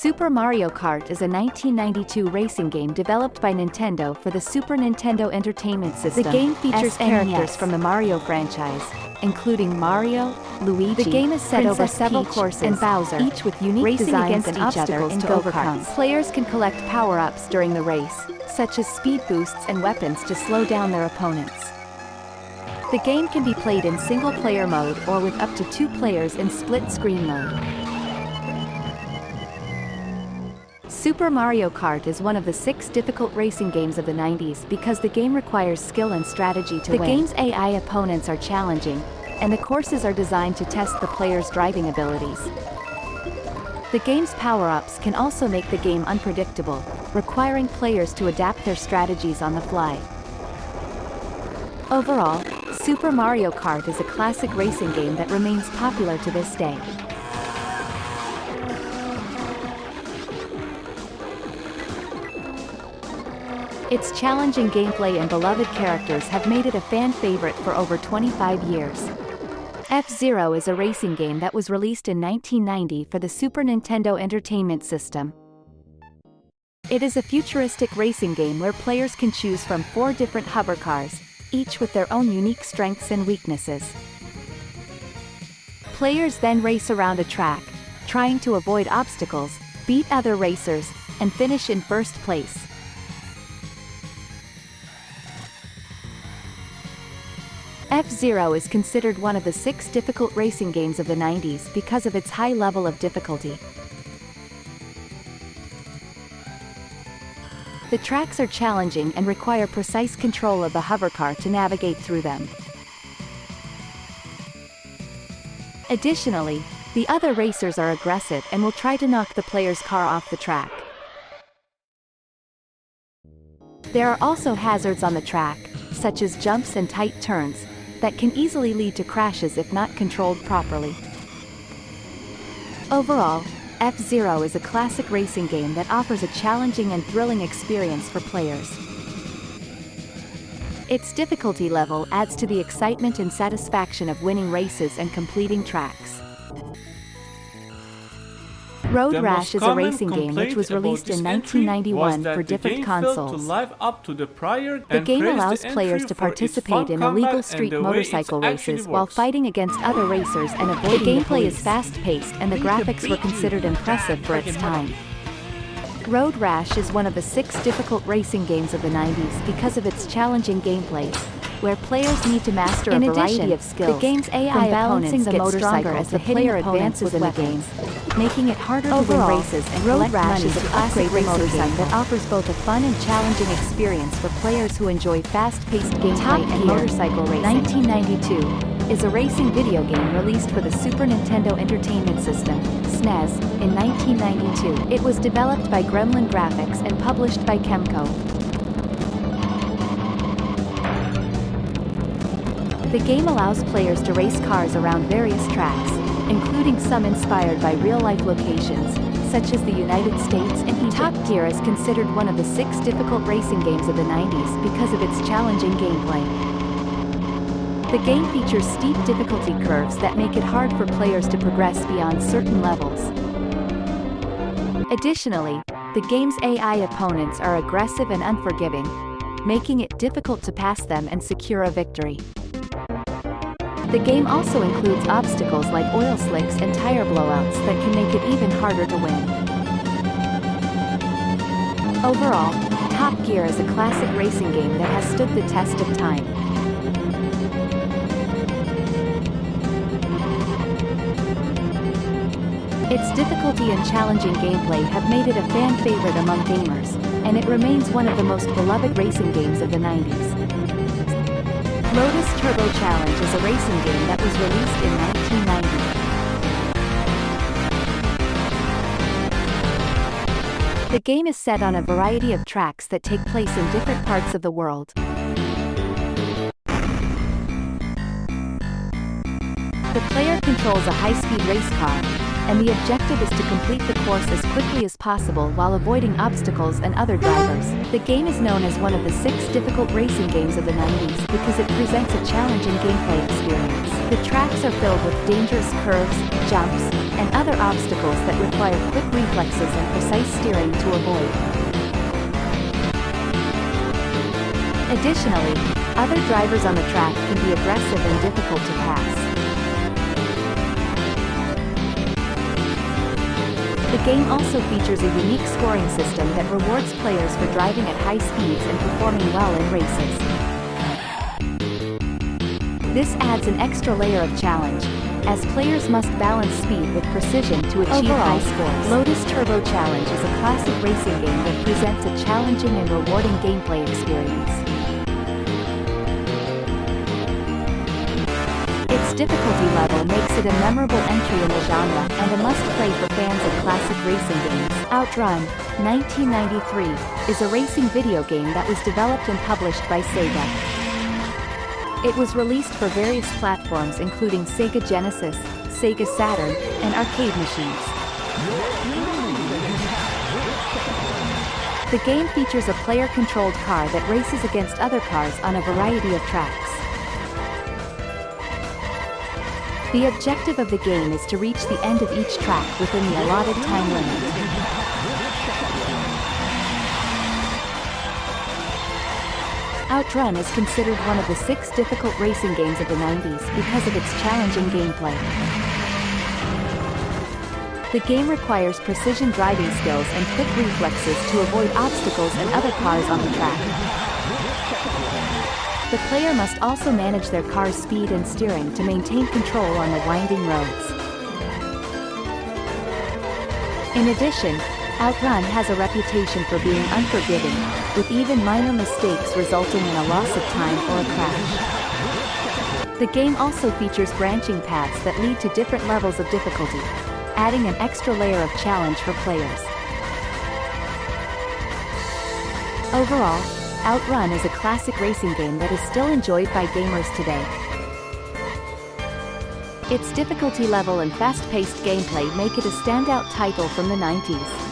Super Mario Kart is a 1992 racing game developed by Nintendo for the Super Nintendo Entertainment System. The game features characters from the Mario franchise, including Mario, Luigi. The game is set over several courses and Bowser, each with unique designs and obstacles to overcome. Players can collect power-ups during the race, such as speed boosts and weapons to slow down their opponents. The game can be played in single-player mode or with up to 2 players in split-screen mode. Super Mario Kart is one of the 6 difficult racing games of the 90s because the game requires skill and strategy to win. The game's AI opponents are challenging, and the courses are designed to test the player's driving abilities. The game's power-ups can also make the game unpredictable, requiring players to adapt their strategies on the fly. Overall, Super Mario Kart is a classic racing game that remains popular to this day. Its challenging gameplay and beloved characters have made it a fan favorite for over 25 years. F-Zero is a racing game that was released in 1990 for the Super Nintendo Entertainment System. It is a futuristic racing game where players can choose from 4 different hover cars, each with their own unique strengths and weaknesses. Players then race around a track, trying to avoid obstacles, beat other racers, and finish in first place. F-Zero is considered one of the 6 difficult racing games of the 90s because of its high level of difficulty. The tracks are challenging and require precise control of the hovercar to navigate through them. Additionally, the other racers are aggressive and will try to knock the player's car off the track. There are also hazards on the track, such as jumps and tight turns, that can easily lead to crashes if not controlled properly. Overall, F-Zero is a classic racing game that offers a challenging and thrilling experience for players. Its difficulty level adds to the excitement and satisfaction of winning races and completing tracks. Road Rash is a racing game which was released in 1991 for different consoles. The game allows players to participate in illegal street motorcycle races while fighting against other racers and avoiding the gameplay is fast-paced and the graphics were considered impressive for its time. Road Rash is one of the 6 difficult racing games of the 90s because of its challenging gameplay, where players need to master a variety of skills. The game's AI opponents get stronger as the player advances in the game, making it harder to win races and Road Rash is a classic racing game that offers both a fun and challenging experience for players who enjoy fast-paced gameplay and motorcycle racing. 1992 is a racing video game released for the Super Nintendo Entertainment System, SNES, in 1992. It was developed by Gremlin Graphics and published by Kemco. The game allows players to race cars around various tracks, including some inspired by real-life locations, such as the United States and Egypt. Top Gear is considered one of the 6 difficult racing games of the 90s because of its challenging gameplay. The game features steep difficulty curves that make it hard for players to progress beyond certain levels. Additionally, the game's AI opponents are aggressive and unforgiving, making it difficult to pass them and secure a victory. The game also includes obstacles like oil slicks and tire blowouts that can make it even harder to win. Overall, Top Gear is a classic racing game that has stood the test of time. Its difficulty and challenging gameplay have made it a fan favorite among gamers, and it remains one of the most beloved racing games of the 90s. Lotus Turbo Challenge is a racing game that was released in 1990. The game is set on a variety of tracks that take place in different parts of the world. The player controls a high-speed race car, and the objective is to complete the course as quickly as possible while avoiding obstacles and other drivers. The game is known as one of the 6 difficult racing games of the 90s because it presents a challenging gameplay experience. The tracks are filled with dangerous curves, jumps, and other obstacles that require quick reflexes and precise steering to avoid. Additionally, other drivers on the track can be aggressive and difficult to pass. The game also features a unique scoring system that rewards players for driving at high speeds and performing well in races. This adds an extra layer of challenge, as players must balance speed with precision to achieve high scores. Lotus Turbo Challenge is a classic racing game that presents a challenging and rewarding gameplay experience. Its difficulty level makes it a memorable entry in the genre and a must-play for fans of classic racing games. Outrun, 1993, is a racing video game that was developed and published by Sega. It was released for various platforms including Sega Genesis, Sega Saturn, and arcade machines. The game features a player-controlled car that races against other cars on a variety of tracks. The objective of the game is to reach the end of each track within the allotted time limit. Outrun is considered one of the 6 difficult racing games of the 90s because of its challenging gameplay. The game requires precision driving skills and quick reflexes to avoid obstacles and other cars on the track. The player must also manage their car's speed and steering to maintain control on the winding roads. In addition, Outrun has a reputation for being unforgiving, with even minor mistakes resulting in a loss of time or a crash. The game also features branching paths that lead to different levels of difficulty, adding an extra layer of challenge for players. Overall, Outrun is a classic racing game that is still enjoyed by gamers today. Its difficulty level and fast-paced gameplay make it a standout title from the 90s.